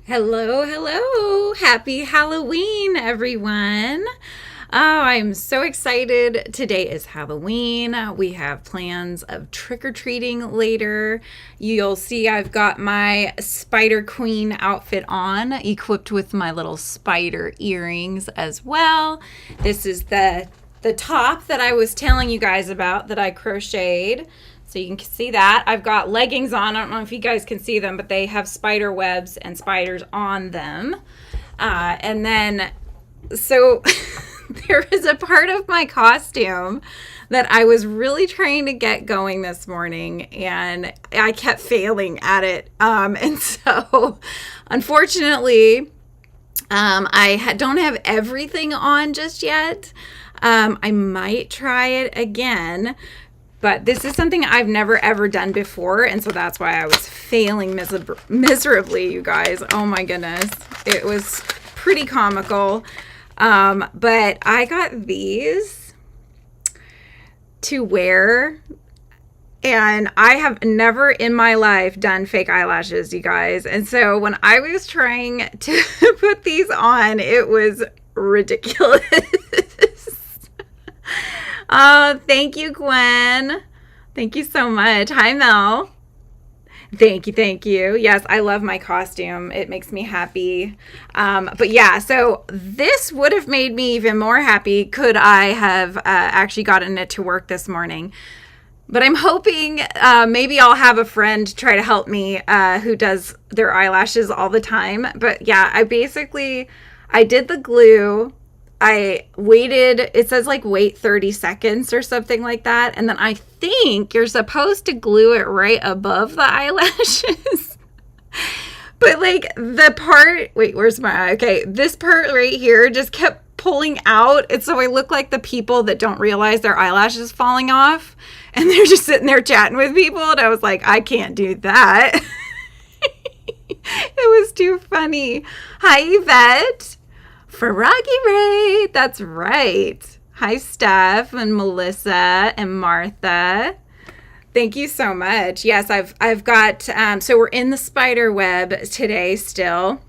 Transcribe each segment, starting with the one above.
Hello, hello. Happy Halloween, everyone. Oh, I'm so excited. Today is Halloween. We have plans of trick-or-treating later. You'll see I've got my Spider Queen outfit on, equipped with my little spider earrings as well. This is the top that I was telling you guys about that I crocheted. So you can see that. I've got leggings on. I don't know if you guys can see them, but they have spider webs and spiders on them. And then, so there is a part of my costume that I was really trying to get going this morning, and I kept failing at it. And so, unfortunately, I don't have everything on just yet. I might try it again. But this is something I've never ever done before, and so that's why I was failing miserably, you guys. Oh my goodness. It was pretty comical. But I got these to wear, and I have never in my life done fake eyelashes, you guys. And so when I was trying to put these on, it was ridiculous. Oh, thank you, Gwen. Thank you so much. Hi, Mel. Thank you, thank you. Yes, I love my costume. It makes me happy. But yeah, so this would have made me even more happy could I have actually gotten it to work this morning. But I'm hoping maybe I'll have a friend try to help me who does their eyelashes all the time. But yeah, I did the glue. I waited, it says like wait 30 seconds or something like that. And then I think you're supposed to glue it right above the eyelashes. But like the part, wait, where's my eye? Okay, this part right here just kept pulling out. And so I look like the people that don't realize their eyelashes falling off. And they're just sitting there chatting with people. And I was like, I can't do that. It was too funny. Hi, Yvette. Froggy Ray, that's right. Hi, Steph and Melissa and Martha. Thank you so much. Yes, I've got, so we're in the spider web today still.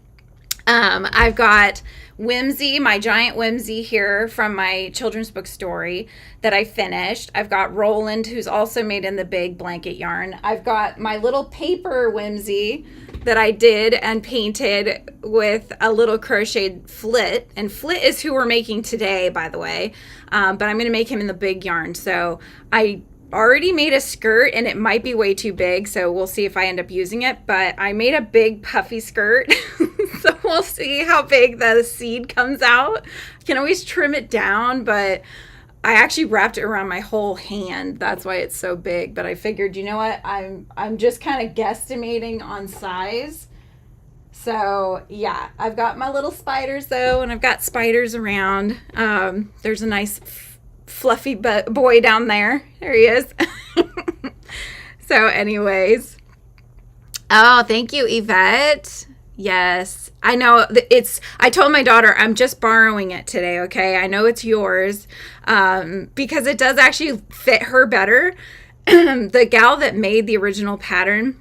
I've got Whimsy, my giant Whimsy here from my children's book story that I finished. I've got Roland, who's also made in the big blanket yarn. I've got my little paper Whimsy that I did and painted with a little crocheted Flit. And Flit is who we're making today, by the way. But I'm going to make him in the big yarn. So I already made a skirt, and it might be way too big, so we'll see if I end up using it. But I made a big puffy skirt. So we'll see how big the seed comes out. I can always trim it down, but I actually wrapped it around my whole hand. That's why it's so big. But I figured, you know what? I'm just kind of guesstimating on size. So yeah, I've got my little spiders though, and I've got spiders around. There's a nice fluffy boy down there. There he is. So anyways. Oh, thank you, Yvette. Yes, I know I told my daughter I'm just borrowing it today, okay? I know it's yours because it does actually fit her better. The gal that made the original pattern,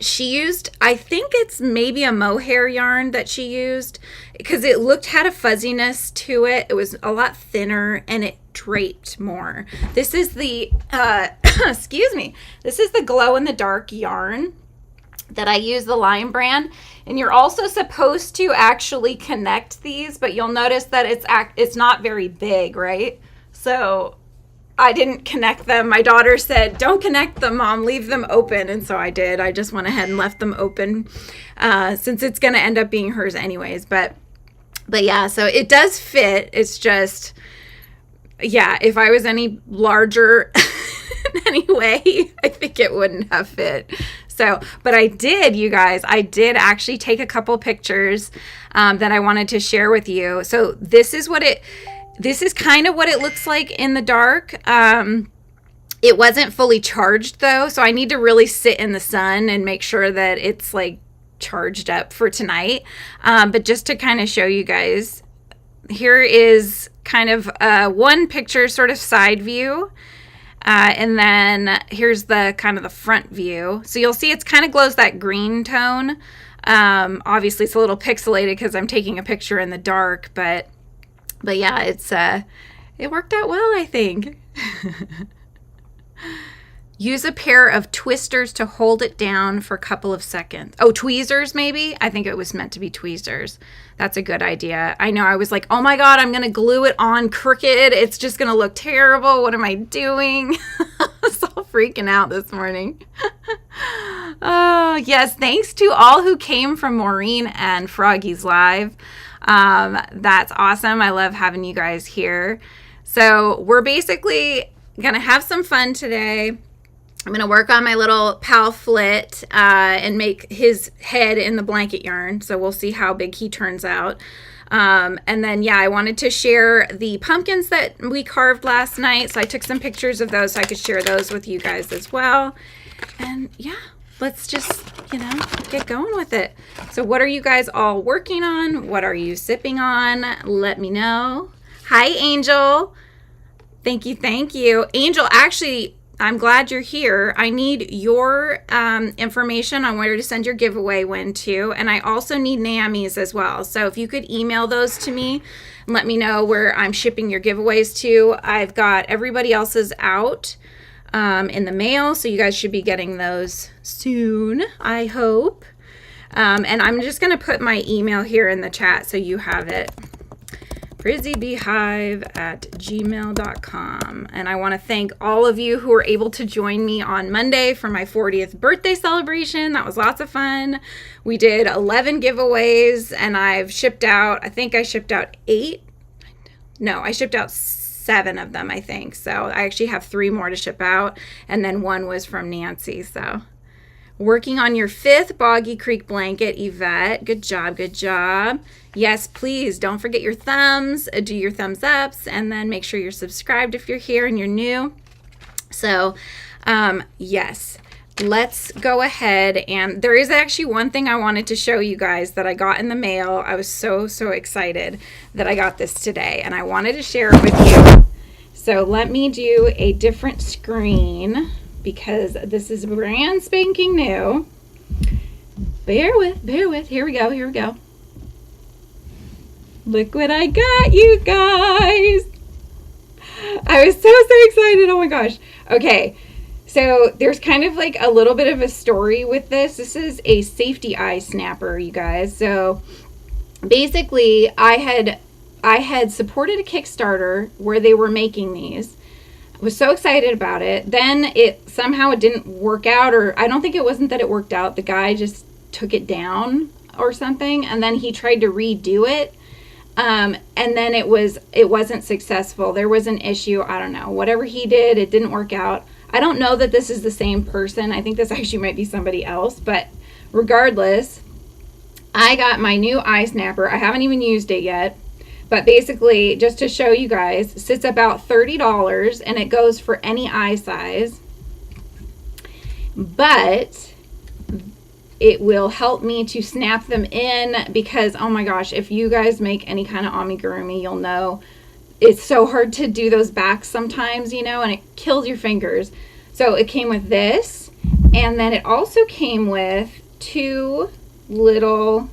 she used, I think it's maybe a mohair yarn that she used because it had a fuzziness to it. It was a lot thinner and it draped more. This is the, excuse me, this is the glow in the dark yarn that I use, the Lion brand. And you're also supposed to actually connect these, but you'll notice that it's not very big, right? So I didn't connect them. My daughter said, don't connect them, Mom, leave them open. And so I did. I just went ahead and left them open since it's going to end up being hers anyways. But yeah, so it does fit. It's just, yeah, if I was any larger anyway, I think it wouldn't have fit. So, but I did, you guys, I did actually take a couple pictures that I wanted to share with you. So this is kind of what it looks like in the dark. It wasn't fully charged though, so I need to really sit in the sun and make sure that it's like charged up for tonight. But just to kind of show you guys, here is kind of one picture, sort of side view. And then here's the kind of the front view. So you'll see it's kind of glows that green tone. Obviously it's a little pixelated because I'm taking a picture in the dark, but yeah, it worked out well, I think. Use a pair of twisters to hold it down for a couple of seconds. Oh, tweezers maybe? I think it was meant to be tweezers. That's a good idea. I know, I was like, oh my God, I'm going to glue it on crooked. It's just going to look terrible. What am I doing? I was all freaking out this morning. Oh, yes. Thanks to all who came from Maureen and Froggy's Live. That's awesome. I love having you guys here. So we're basically going to have some fun today. I'm going to work on my little pal Flit and make his head in the blanket yarn. So we'll see how big he turns out. And then, yeah, I wanted to share the pumpkins that we carved last night. So I took some pictures of those so I could share those with you guys as well. And yeah, let's just, get going with it. So what are you guys all working on? What are you sipping on? Let me know. Hi, Angel. Thank you. Thank you. Angel, actually, I'm glad you're here. I need your information on where to send your giveaway win to. And I also need NAMI's as well. So if you could email those to me and let me know where I'm shipping your giveaways to. I've got everybody else's out in the mail. So you guys should be getting those soon, I hope. And I'm just going to put my email here in the chat so you have it. frizzybeehive@gmail.com. And I want to thank all of you who were able to join me on Monday for my 40th birthday celebration. That was lots of fun. We did 11 giveaways and I've shipped out, I think I shipped out 8. No, I shipped out 7 of them, I think. So I actually have 3 more to ship out. And then 1 was from Nancy. So working on your 5th Boggy Creek blanket, Yvette. Good job, good job. Yes, please don't forget your thumbs. Do your thumbs ups, and then make sure you're subscribed if you're here and you're new. So, yes, let's go ahead. And there is actually one thing I wanted to show you guys that I got in the mail. I was so excited that I got this today, and I wanted to share it with you. So let me do a different screen, because this is brand spanking new. Bear with. Here we go. Look what I got, you guys. I was so excited. Oh my gosh. Okay. So there's kind of like a little bit of a story with this. This is a safety eye snapper, you guys. So basically I had supported a Kickstarter where they were making these. Was so excited about it. Then it didn't work out, or I don't think it wasn't that it worked out. The guy just took it down or something, and then he tried to redo it. And then it wasn't successful. There was an issue. I don't know. Whatever he did, it didn't work out. I don't know that this is the same person. I think this actually might be somebody else, but regardless, I got my new eye snapper. I haven't even used it yet. But basically, just to show you guys, sits about $30 and it goes for any eye size. But it will help me to snap them in because, oh my gosh, if you guys make any kind of amigurumi, you'll know it's so hard to do those backs sometimes, and it kills your fingers. So it came with this, and then it also came with 2 little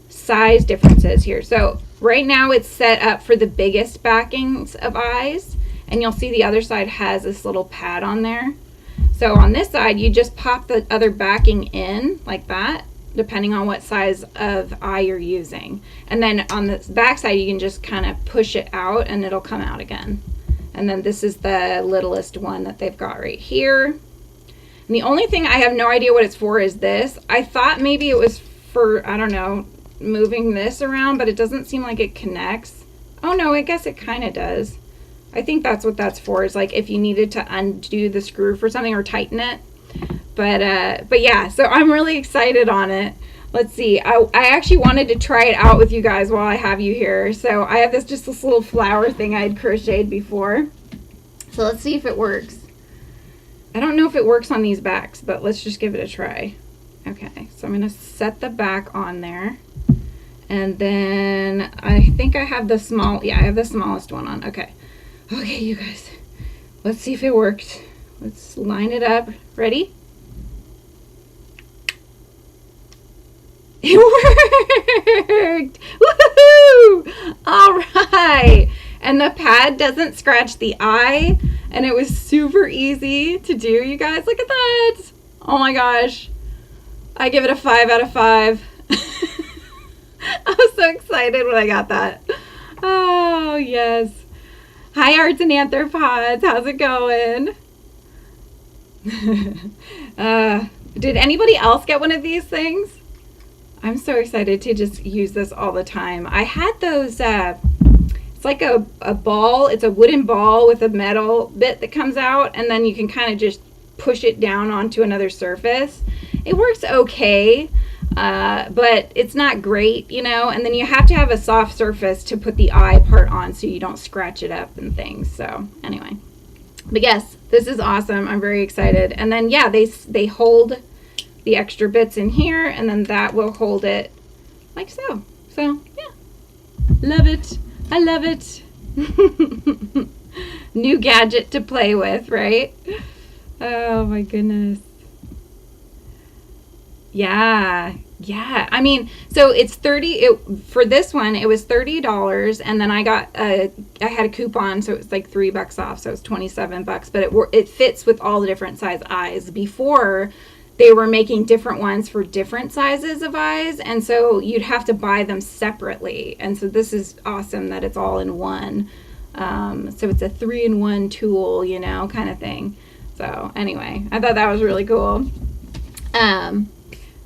size differences here. So right now it's set up for the biggest backings of eyes, and you'll see the other side has this little pad on there. So on this side you just pop the other backing in like that, depending on what size of eye you're using, and then on the back side you can just kind of push it out and it'll come out again. And then this is the littlest one that they've got right here. And the only thing I have no idea what it's for is this. I thought maybe it was for, I don't know, moving this around, but it doesn't seem like it connects. Oh no, I guess it kind of does. I think that's what that's for, is like if you needed to undo the screw for something or tighten it. But yeah, so I'm really excited on it. Let's see, I actually wanted to try it out with you guys while I have you here. So I have this little flower thing I had crocheted before. So let's see if it works. I don't know if it works on these backs, but let's just give it a try. Okay, so I'm gonna set the back on there. And then I think I have the I have the smallest one on. Okay, you guys, let's see if it worked. Let's line it up. Ready? It worked! Woohoo! All right. And the pad doesn't scratch the eye. And it was super easy to do, you guys. Look at that. Oh my gosh. I give it a 5 out of 5. I was so excited when I got that. Oh, yes. Hi, Arts and Anthropods. How's it going? Did anybody else get one of these things? I'm so excited to just use this all the time. I had those, it's like a ball. It's a wooden ball with a metal bit that comes out, and then you can kind of just push it down onto another surface. It works okay, but it's not great, you know, and then you have to have a soft surface to put the eye part on so you don't scratch it up and things. So anyway, but yes, this is awesome. I'm very excited. And then, yeah, they hold the extra bits in here, and then that will hold it like so. So yeah, love it. I love it. New gadget to play with, right? Oh my goodness. Yeah. I mean, so it's for this one, it was $30, and then I had a coupon, so it was like $3 off, so it was $27, but it fits with all the different size eyes. Before, they were making different ones for different sizes of eyes, and so you'd have to buy them separately. And so this is awesome that it's all in one. So it's a 3-in-1 tool, you know, kind of thing. So anyway, I thought that was really cool.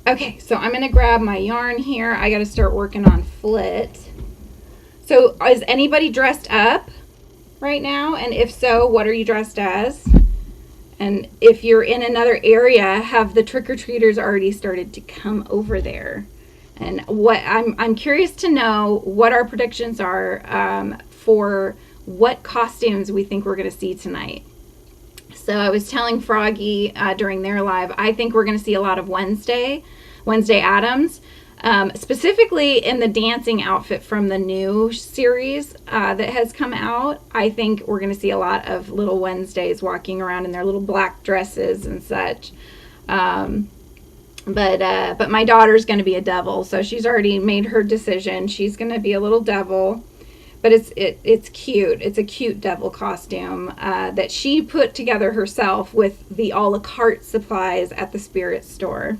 Okay, so I'm going to grab my yarn here. I got to start working on Flit. So is anybody dressed up right now? And if so, what are you dressed as? And if you're in another area, have the trick-or-treaters already started to come over there? And what I'm curious to know what our predictions are for what costumes we think we're going to see tonight. So I was telling Froggy during their live, I think we're going to see a lot of Wednesday Addams, specifically in the dancing outfit from the new series that has come out. I think we're going to see a lot of little Wednesdays walking around in their little black dresses and such. But my daughter's going to be a devil, so she's already made her decision. She's going to be a little devil. But it's cute. It's a cute devil costume that she put together herself with the a la carte supplies at the spirit store.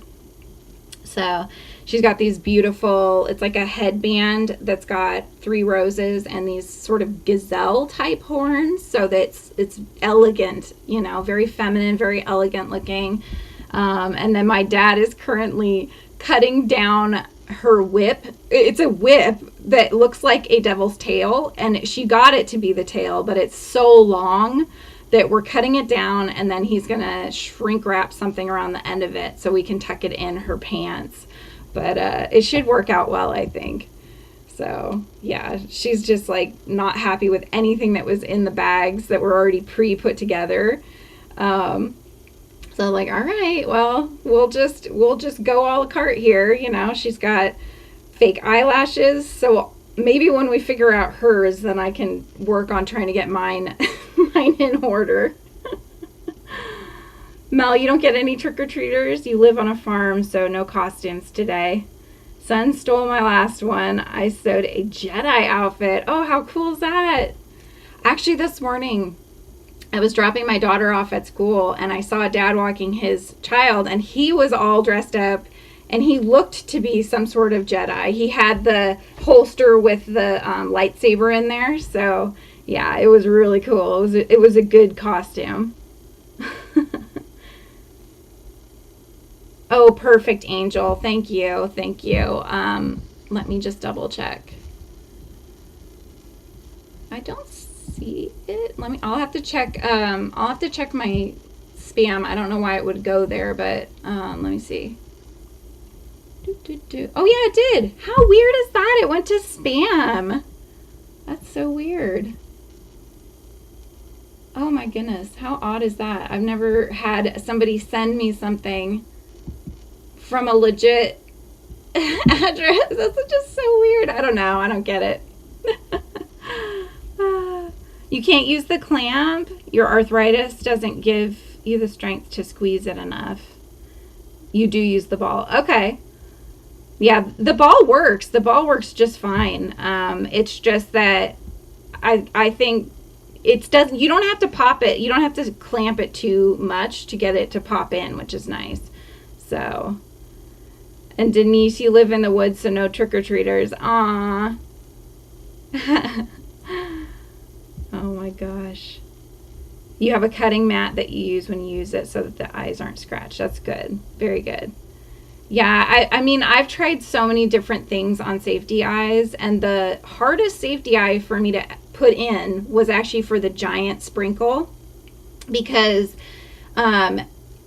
So she's got these beautiful, it's like a headband that's got 3 roses and these sort of gazelle type horns. So that it's elegant, you know, very feminine, very elegant looking. And then my dad is currently cutting down her whip. It's a whip that looks like a devil's tail, and she got it to be the tail, but it's so long that we're cutting it down, and then he's gonna shrink wrap something around the end of it so we can tuck it in her pants. But it should work out well, I think. So yeah, she's just like not happy with anything that was in the bags that were already pre-put together. So like, all right, well, we'll just go a la carte here. You know, she's got fake eyelashes. So maybe when we figure out hers, then I can work on trying to get mine in order. Mel, you don't get any trick-or-treaters. You live on a farm, so no costumes today. Son stole my last one. I sewed a Jedi outfit. Oh, how cool is that? Actually, this morning, I was dropping my daughter off at school, and I saw a dad walking his child, and he was all dressed up, and he looked to be some sort of Jedi. He had the holster with the lightsaber in there, so yeah, it was really cool. It was a good costume. Oh, perfect, Angel. Thank you. Thank you. Let me just double check. I don't see it. I'll have to check my spam. I don't know why it would go there, but let me see. Oh yeah, it did. How weird is that? It went to spam. That's so weird. Oh my goodness. How odd is that? I've never had somebody send me something from a legit address. That's just so weird. I don't know. I don't get it. You can't use the clamp. Your arthritis doesn't give you the strength to squeeze it enough. You do use the ball. Okay. Yeah, the ball works. The ball works just fine. It's just that I think you don't have to pop it. You don't have to clamp it too much to get it to pop in, which is nice. So, and Denise, you live in the woods, so no trick-or-treaters. Aww. Oh my gosh. You have a cutting mat that you use when you use it so that the eyes aren't scratched. That's good. Very good. Yeah, I mean, I've tried so many different things on safety eyes, and the hardest safety eye for me to put in was actually for the giant sprinkle, because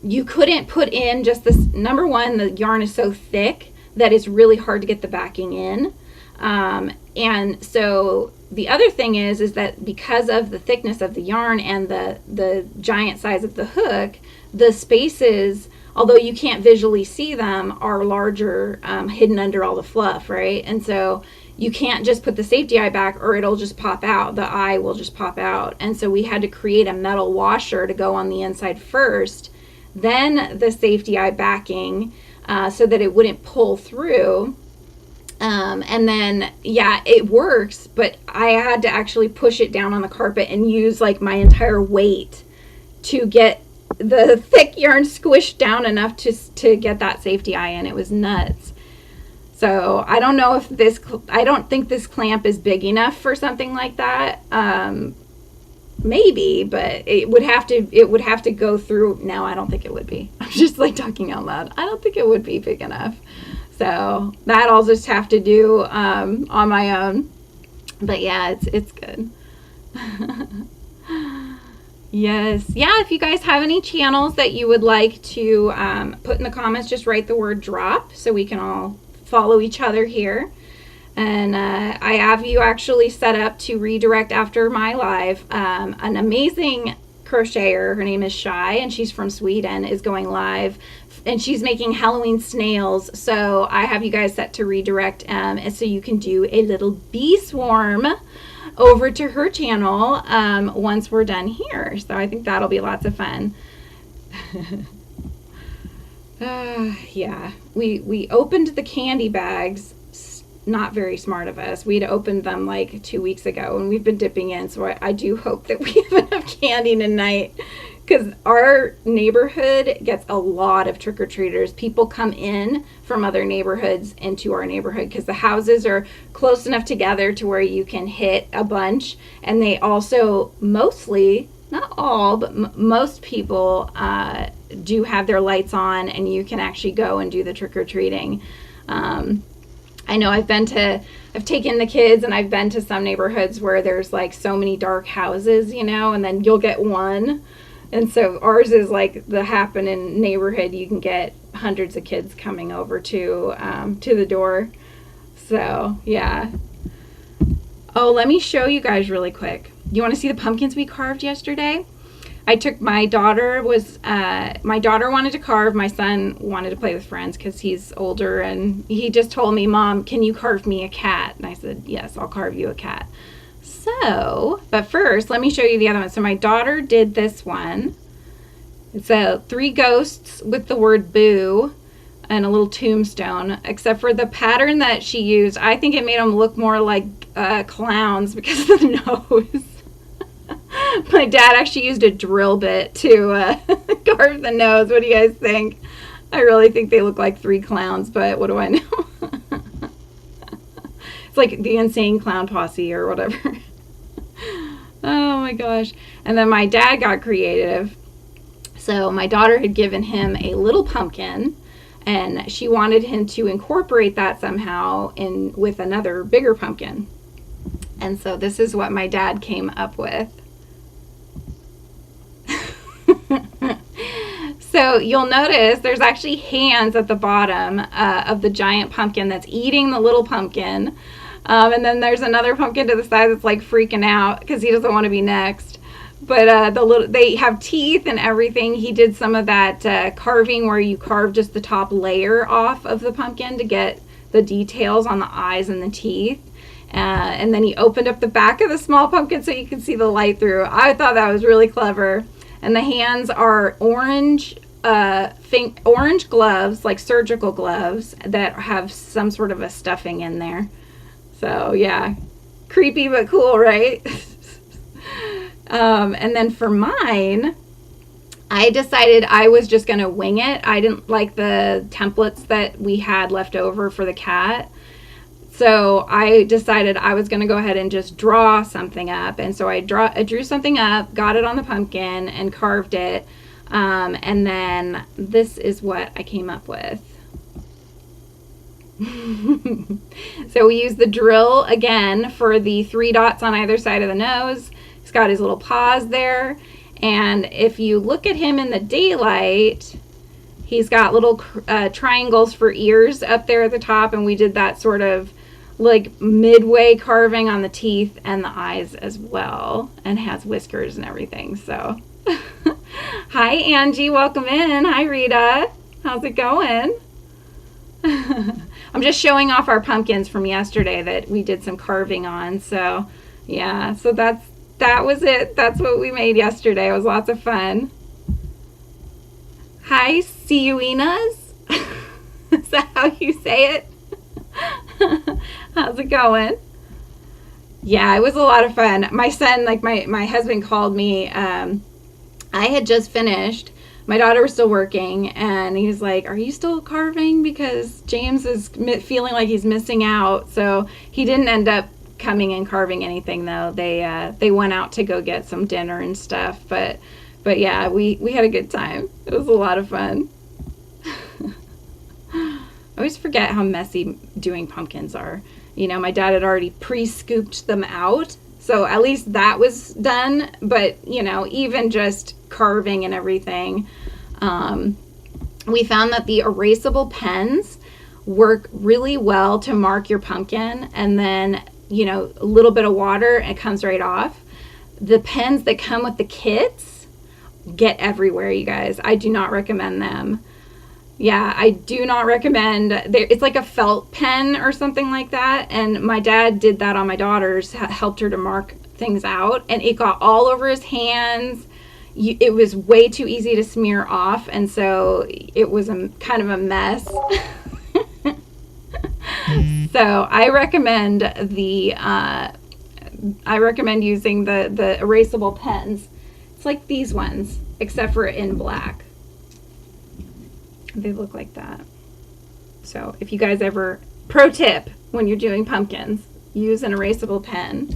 you couldn't put in just this. Number one, the yarn is so thick that it's really hard to get the backing in. And so the other thing is that because of the thickness of the yarn and the giant size of the hook, the spaces, although you can't visually see them, are larger, hidden under all the fluff, right? And so you can't just put the safety eye back or it'll just pop out. The eye will just pop out. And so we had to create a metal washer to go on the inside first, then the safety eye backing, so that it wouldn't pull through. And then, yeah, it works, but I had to actually push it down on the carpet and use like my entire weight to get the thick yarn squished down enough to get that safety eye in. It was nuts. So I don't know if I don't think this clamp is big enough for something like that. Maybe, but it would have to go through. No, I don't think it would be. I'm just like talking out loud. I don't think it would be big enough. So that I'll just have to do on my own. But yeah, it's good. Yes. Yeah, if you guys have any channels that you would like to put in the comments, just write the word drop so we can all follow each other here. And I have you actually set up to redirect after my live. An amazing crocheter, her name is Shy, and she's from Sweden, is going live. And she's making Halloween snails. So I have you guys set to redirect, and so you can do a little bee swarm over to her channel once we're done here. So I think that'll be lots of fun. Yeah, we opened the candy bags. Not very smart of us. We'd opened them like 2 weeks ago, and we've been dipping in. So I do hope that we have enough candy tonight, because our neighborhood gets a lot of trick-or-treaters. People come in from other neighborhoods into our neighborhood because the houses are close enough together to where you can hit a bunch. And they also mostly, not all, but most people do have their lights on, and you can actually go and do the trick-or-treating. I know I've taken the kids, and I've been to some neighborhoods where there's like so many dark houses, you know, and then you'll get one. And so ours is like the happening neighborhood. You can get hundreds of kids coming over to the door. So yeah. Oh, let me show you guys really quick. You want to see the pumpkins we carved yesterday? I took my daughter wanted to carve. My son wanted to play with friends because he's older, and he just told me, "Mom, can you carve me a cat?" And I said, "Yes, I'll carve you a cat." So, but first, let me show you the other one. So my daughter did this one. It's 3 ghosts with the word boo and a little tombstone, except for the pattern that she used. I think it made them look more like clowns because of the nose. My dad actually used a drill bit to carve the nose. What do you guys think? I really think they look like 3 clowns, but what do I know? It's like the insane clown posse or whatever. Oh my gosh. And then my dad got creative. So my daughter had given him a little pumpkin, and she wanted him to incorporate that somehow in with another bigger pumpkin. And so this is what my dad came up with. So you'll notice there's actually hands at the bottom of the giant pumpkin that's eating the little pumpkin. And then there's another pumpkin to the side that's like freaking out because he doesn't want to be next. But they have teeth and everything. He did some of that carving where you carve just the top layer off of the pumpkin to get the details on the eyes and the teeth. And then he opened up the back of the small pumpkin so you can see the light through. I thought that was really clever. And the hands are orange orange gloves, like surgical gloves, that have some sort of a stuffing in there. So yeah, creepy but cool, right? And then for mine, I decided I was just going to wing it. I didn't like the templates that we had left over for the cat. So I decided I was going to go ahead and just draw something up. And so I drew something up, got it on the pumpkin, and carved it. And then this is what I came up with. So we used the drill again for the 3 dots on either side of the nose. He's got his little paws there. And if you look at him in the daylight, he's got little triangles for ears up there at the top. And we did that sort of like midway carving on the teeth and the eyes as well. And has whiskers and everything. So hi, Angie. Welcome in. Hi, Rita. How's it going? I'm just showing off our pumpkins from yesterday that we did some carving on. So yeah, so that was it. That's what we made yesterday. It was lots of fun. Hi, Siuinas. Is that how you say it? How's it going? Yeah, it was a lot of fun. My son, like my husband called me. I had just finished. My daughter was still working, and he was like, are you still carving? Because James is feeling like he's missing out. So he didn't end up coming and carving anything, though. They went out to go get some dinner and stuff. But yeah, we had a good time. It was a lot of fun. I always forget how messy doing pumpkins are. You know, my dad had already pre-scooped them out. So at least that was done. But, you know, even just carving and everything, we found that the erasable pens work really well to mark your pumpkin, and then, you know, a little bit of water and it comes right off. The pens that come with the kits get everywhere, you guys. I do not recommend them. Yeah, I do not recommend. It's like a felt pen or something like that, and my dad did that on my daughter's, helped her to mark things out, and it got all over his hands. It was way too easy to smear off, and so it was kind of a mess. So I recommend using the erasable pens. It's like these ones, except for in black. They look like that. So if you guys ever, pro tip, when you're doing pumpkins, use an erasable pen.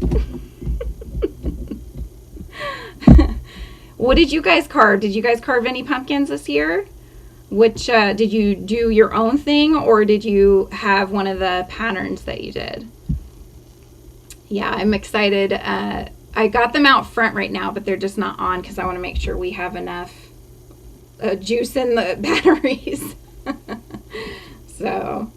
What did you guys carve? Did you guys carve any pumpkins this year? Which, did you do your own thing, or did you have one of the patterns that you did? Yeah, I'm excited. I got them out front right now, but they're just not on because I want to make sure we have enough juice in the batteries. So,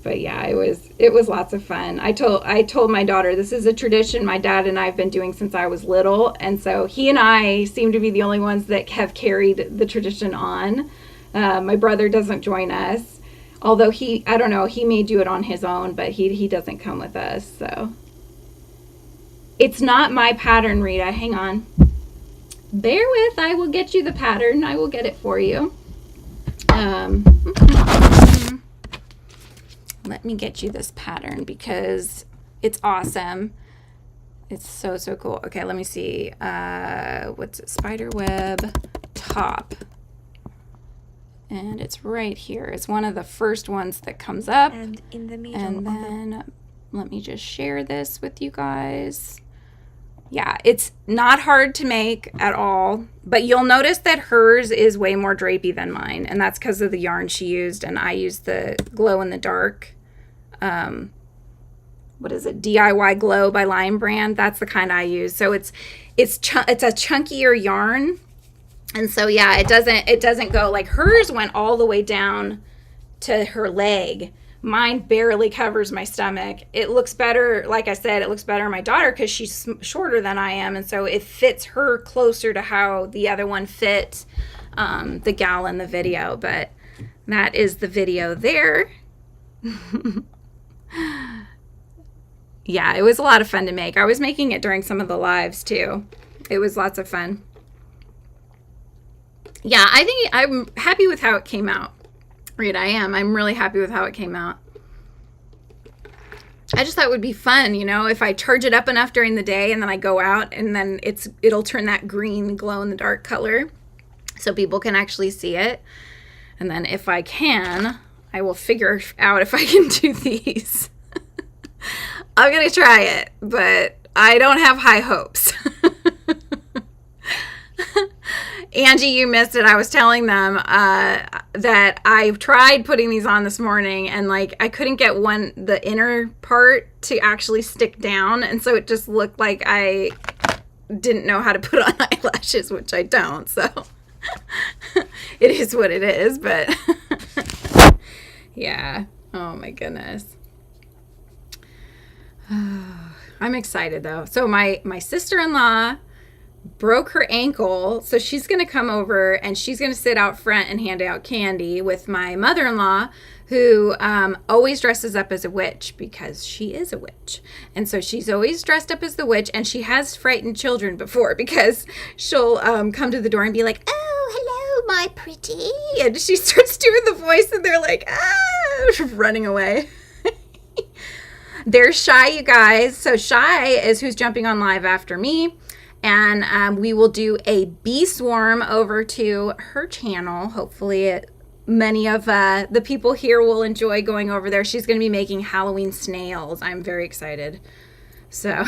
but yeah, it was lots of fun. I told my daughter, this is a tradition my dad and I have been doing since I was little, and so he and I seem to be the only ones that have carried the tradition on. My brother doesn't join us, although I don't know, he may do it on his own, but he doesn't come with us. So it's not my pattern, Rita. Hang on. Bear with, I will get you the pattern. I will get it for you. Let me get you this pattern because it's awesome. It's so cool. Okay, let me see. What's it? Spiderweb top. And it's right here. It's one of the first ones that comes up. And in the middle. And then let me just share this with you guys. Yeah, it's not hard to make at all, but you'll notice that hers is way more drapey than mine, and that's because of the yarn she used, and I used the glow in the dark. What is it? DIY Glow by Lion Brand. That's the kind I use. So it's a chunkier yarn, and so yeah, it doesn't go like hers went all the way down to her leg. Mine barely covers my stomach. It looks better, like I said, it looks better on my daughter because she's shorter than I am, and so it fits her closer to how the other one fit the gal in the video. But that is the video there. Yeah, it was a lot of fun to make. I was making it during some of the lives too. It was lots of fun. yeah, I think I'm happy with how it came out. Right, I am. I'm really happy with how it came out. I just thought it would be fun, you know, if I charge it up enough during the day and then I go out and then it'll turn that green glow in the dark color so people can actually see it. And then if I can, I will figure out if I can do these. I'm going to try it, but I don't have high hopes. Angie, you missed it. I was telling them that I tried putting these on this morning and like I couldn't get the inner part to actually stick down. And so it just looked like I didn't know how to put on eyelashes, which I don't. So it is what it is. But yeah. Oh my goodness. I'm excited though. So my sister-in-law broke her ankle, so she's going to come over and she's going to sit out front and hand out candy with my mother-in-law, who always dresses up as a witch because she is a witch. And so she's always dressed up as the witch, and she has frightened children before because she'll come to the door and be like, "Oh, hello, my pretty," and she starts doing the voice and they're like, "Ah," running away. There's Shy, you guys. So Shy is who's jumping on live after me. And we will do a bee swarm over to her channel. Hopefully many of the people here will enjoy going over there. She's going to be making Halloween snails. I'm very excited. So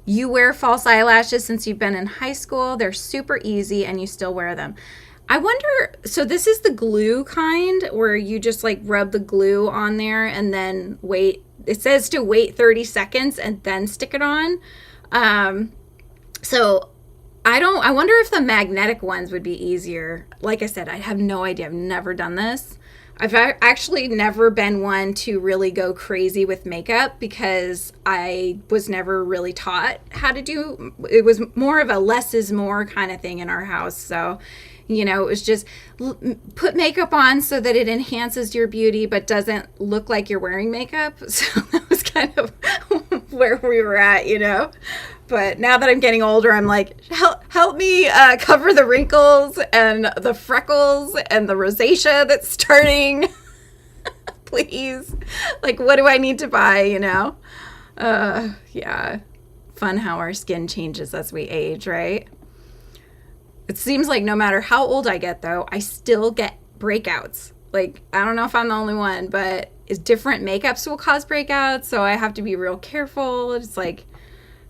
you wear false eyelashes since you've been in high school. They're super easy and you still wear them. I wonder, so this is the glue kind where you just like rub the glue on there and then wait. It says to wait 30 seconds and then stick it on. So I wonder if the magnetic ones would be easier. Like I said, I have no idea. I've never done this. I've actually never been one to really go crazy with makeup because I was never really taught how to do. It was more of a less is more kind of thing in our house. So, you know, it was just put makeup on so that it enhances your beauty but doesn't look like you're wearing makeup. So that was kind of where we were at, you know. But now that I'm getting older, I'm like, help me cover the wrinkles and the freckles and the rosacea that's starting. Please. Like, what do I need to buy, you know? Yeah. Fun how our skin changes as we age, right? It seems like no matter how old I get, though, I still get breakouts. Like, I don't know if I'm the only one, but different makeups will cause breakouts, so I have to be real careful. It's like,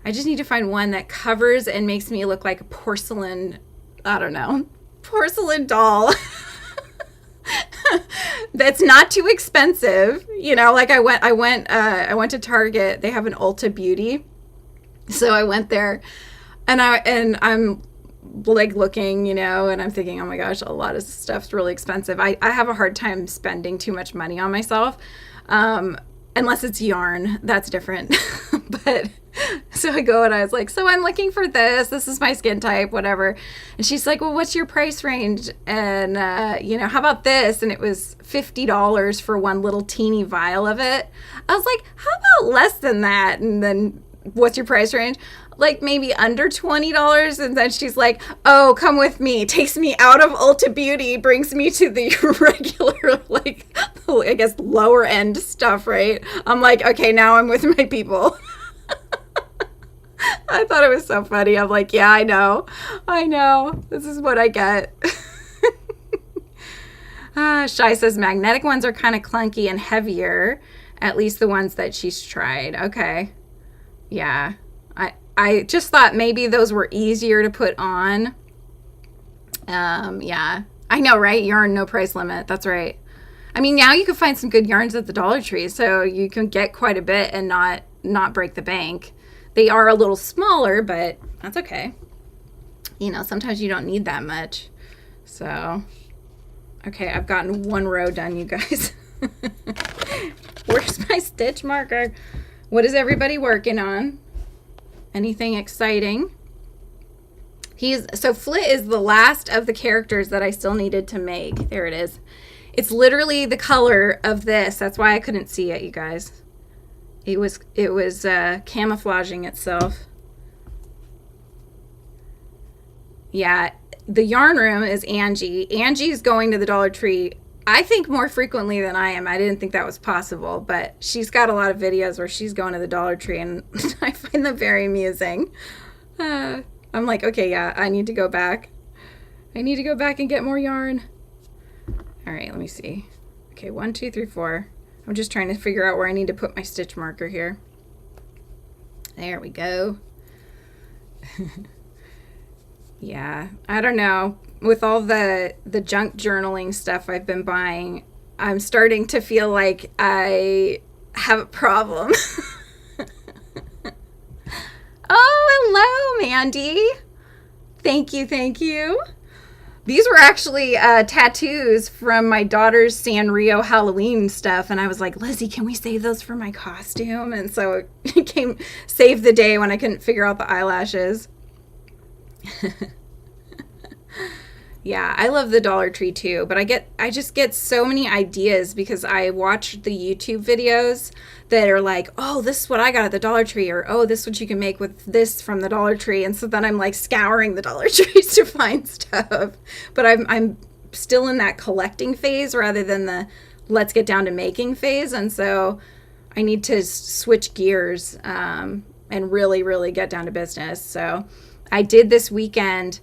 I just need to find one that covers and makes me look like a porcelain, I don't know, porcelain doll. That's not too expensive. You know, like I went to Target. They have an Ulta Beauty. So I went there and I'm like looking, you know, and I'm thinking, oh my gosh, a lot of stuff's really expensive. I have a hard time spending too much money on myself. Unless it's yarn, that's different. But so I go and I was like, so I'm looking for this. This is my skin type, whatever. And she's like, well, what's your price range? And, you know, how about this? And it was $50 for one little teeny vial of it. I was like, how about less than that? And then what's your price range? Like maybe under $20. And then she's like, oh, come with me. Takes me out of Ulta Beauty, brings me to the regular, like, I guess lower end stuff, right? I'm like, okay, now I'm with my people. I thought it was so funny. I'm like, yeah, I know. This is what I get. Shai says magnetic ones are kind of clunky and heavier. At least the ones that she's tried. Okay. Yeah. I just thought maybe those were easier to put on. Yeah. I know, right? Yarn, no price limit. That's right. I mean, now you can find some good yarns at the Dollar Tree, so you can get quite a bit and not break the bank. They are a little smaller, but that's okay. You know, sometimes you don't need that much. So, okay, I've gotten one row done, you guys. Where's my stitch marker? What is everybody working on? Anything exciting? So Flit is the last of the characters that I still needed to make. There it is. It's literally the color of this. That's why I couldn't see it, you guys. It was camouflaging itself. Yeah, the yarn room is Angie. Angie's going to the Dollar Tree, I think, more frequently than I am. I didn't think that was possible, but she's got a lot of videos where she's going to the Dollar Tree, and I find them very amusing. I'm like, okay, yeah, I need to go back. I need to go back and get more yarn. All right, let me see. Okay, 1, 2, 3, 4. I'm just trying to figure out where I need to put my stitch marker here. There we go. Yeah, I don't know. With all the junk journaling stuff I've been buying, I'm starting to feel like I have a problem. Oh, hello, Mandy. Thank you, thank you. These were actually tattoos from my daughter's Sanrio Halloween stuff, and I was like, Lizzie, can we save those for my costume? And so it came, saved the day when I couldn't figure out the eyelashes. Yeah, I love the Dollar Tree too, but I just get so many ideas because I watch the YouTube videos that are like, oh, this is what I got at the Dollar Tree, or oh, this is what you can make with this from the Dollar Tree. And so then I'm like scouring the Dollar Trees to find stuff. But I'm still in that collecting phase rather than the let's get down to making phase. And so I need to switch gears and really, really get down to business. So I did this weekend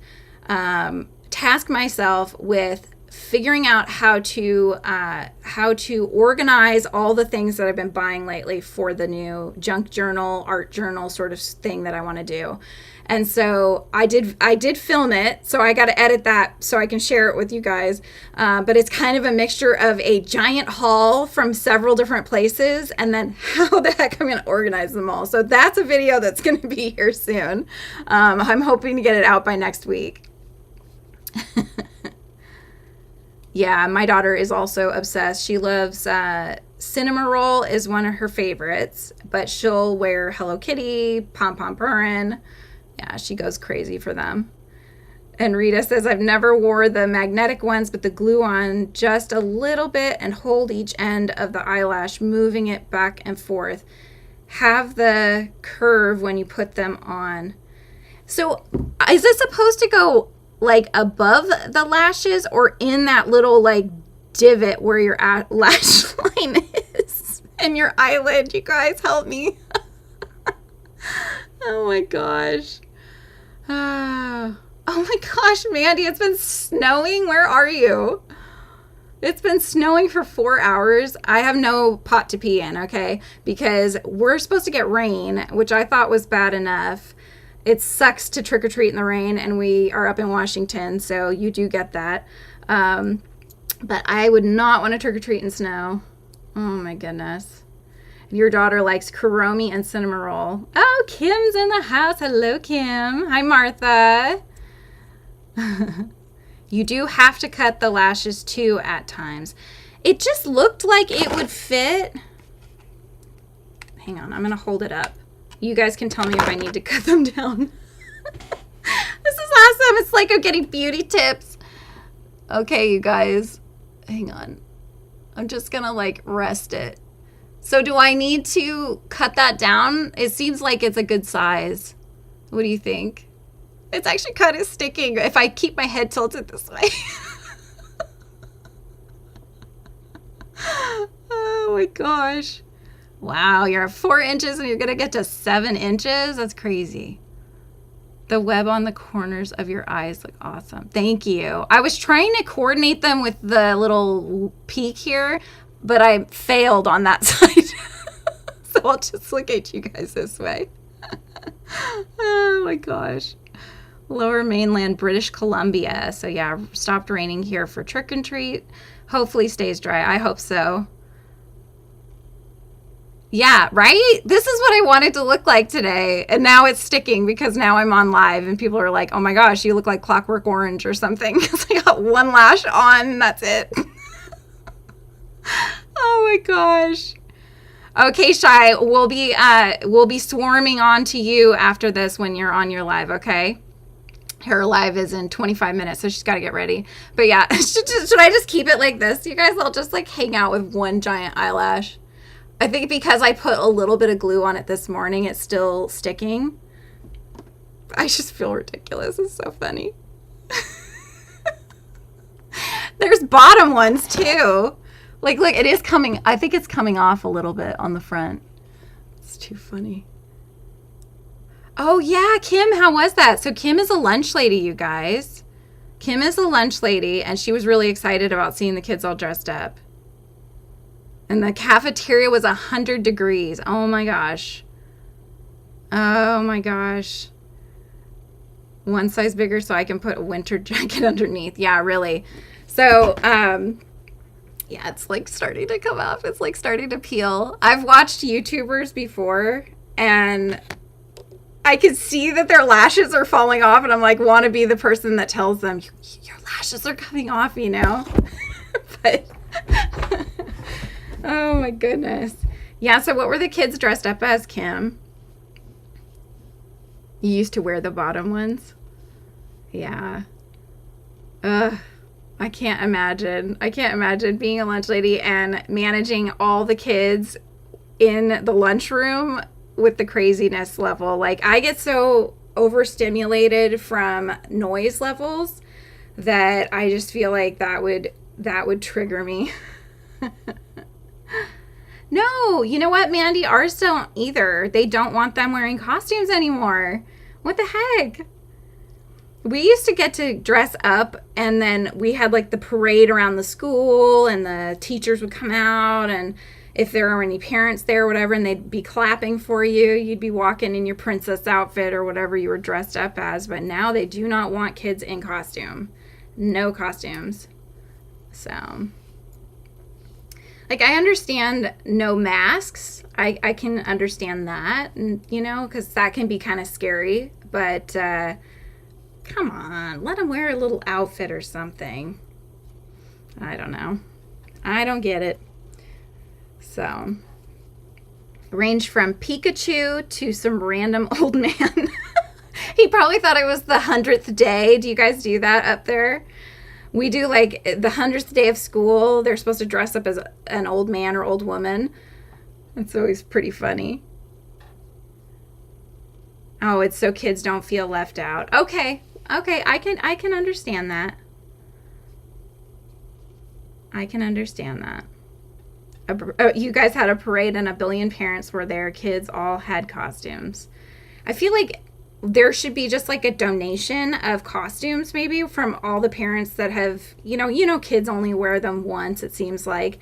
task myself with figuring out how to organize all the things that I've been buying lately for the new junk journal, art journal sort of thing that I want to do. And so I did film it, so I got to edit that so I can share it with you guys. But it's kind of a mixture of a giant haul from several different places and then how the heck I'm going to organize them all. So that's a video that's going to be here soon. I'm hoping to get it out by next week. Yeah, my daughter is also obsessed. She loves Cinnamon Roll is one of her favorites, but she'll wear Hello Kitty, Pom Pom Purin. Yeah, she goes crazy for them. And Rita says, I've never wore the magnetic ones, but the glue on just a little bit and hold each end of the eyelash, moving it back and forth. Have the curve when you put them on. So is this supposed to go like above the lashes or in that little like divot where your lash line is and your eyelid? You guys help me. Oh my gosh. Oh my gosh, Mandy, it's been snowing. Where are you? It's been snowing for 4 hours. I have no pot to pee in, okay? Because we're supposed to get rain, which I thought was bad enough. It sucks to trick-or-treat in the rain, and we are up in Washington, so you do get that. But I would not want to trick-or-treat in snow. Oh, my goodness. Your daughter likes Kuromi and Cinnamon Roll. Oh, Kim's in the house. Hello, Kim. Hi, Martha. You do have to cut the lashes, too, at times. It just looked like it would fit. Hang on. I'm going to hold it up. You guys can tell me if I need to cut them down. This is awesome. It's like I'm getting beauty tips. Okay, you guys. Hang on. I'm just going to like rest it. So do I need to cut that down? It seems like it's a good size. What do you think? It's actually kind of sticking if I keep my head tilted this way. Oh my gosh. Wow, you're at 4 inches and you're going to get to 7 inches? That's crazy. The web on the corners of your eyes look awesome. Thank you. I was trying to coordinate them with the little peak here, but I failed on that side. So I'll just look at you guys this way. Oh my gosh. Lower mainland British Columbia. So yeah, stopped raining here for trick and treat. Hopefully stays dry. I hope so. Yeah, right? This is what I wanted to look like today. And now it's sticking because now I'm on live and people are like, oh my gosh, you look like Clockwork Orange or something. Because I got one lash on and that's it. Oh my gosh. Okay, Shy, we'll be swarming on to you after this when you're on your live, okay? Her live is in 25 minutes, so she's got to get ready. But yeah, should I just keep it like this? You guys, I'll just like hang out with one giant eyelash. I think because I put a little bit of glue on it this morning, it's still sticking. I just feel ridiculous. It's so funny. There's bottom ones too. Like, look, it is coming. I think it's coming off a little bit on the front. It's too funny. Oh, yeah, Kim, how was that? So Kim is a lunch lady, you guys. Kim is a lunch lady, and she was really excited about seeing the kids all dressed up. And the cafeteria was 100 degrees. Oh, my gosh. Oh, my gosh. One size bigger so I can put a winter jacket underneath. Yeah, really. So, yeah, it's like starting to come off. It's like starting to peel. I've watched YouTubers before, and I can see that their lashes are falling off, and I'm like, want to be the person that tells them, your lashes are coming off, you know? But, oh my goodness. Yeah, so what were the kids dressed up as, Kim? You used to wear the bottom ones? Yeah. Ugh. I can't imagine. I can't imagine being a lunch lady and managing all the kids in the lunchroom with the craziness level. Like, I get so overstimulated from noise levels that I just feel like that would trigger me. No, you know what, Mandy? Ours don't either. They don't want them wearing costumes anymore. What the heck? We used to get to dress up, and then we had like the parade around the school, and the teachers would come out, and if there were any parents there or whatever, and they'd be clapping for you, you'd be walking in your princess outfit or whatever you were dressed up as. But now they do not want kids in costume. No costumes. So, like, I understand no masks. I can understand that, and, you know, because that can be kind of scary. But come on, let them wear a little outfit or something. I don't know. I don't get it. So, range from Pikachu to some random old man. He probably thought it was the 100th day. Do you guys do that up there? We do, like, the 100th day of school. They're supposed to dress up as an old man or old woman. It's always pretty funny. Oh, it's so kids don't feel left out. Okay, I can understand that. I can understand that. You guys had a parade and a billion parents were there. Kids all had costumes. I feel like there should be just like a donation of costumes maybe from all the parents that have, you know, kids only wear them once, it seems like.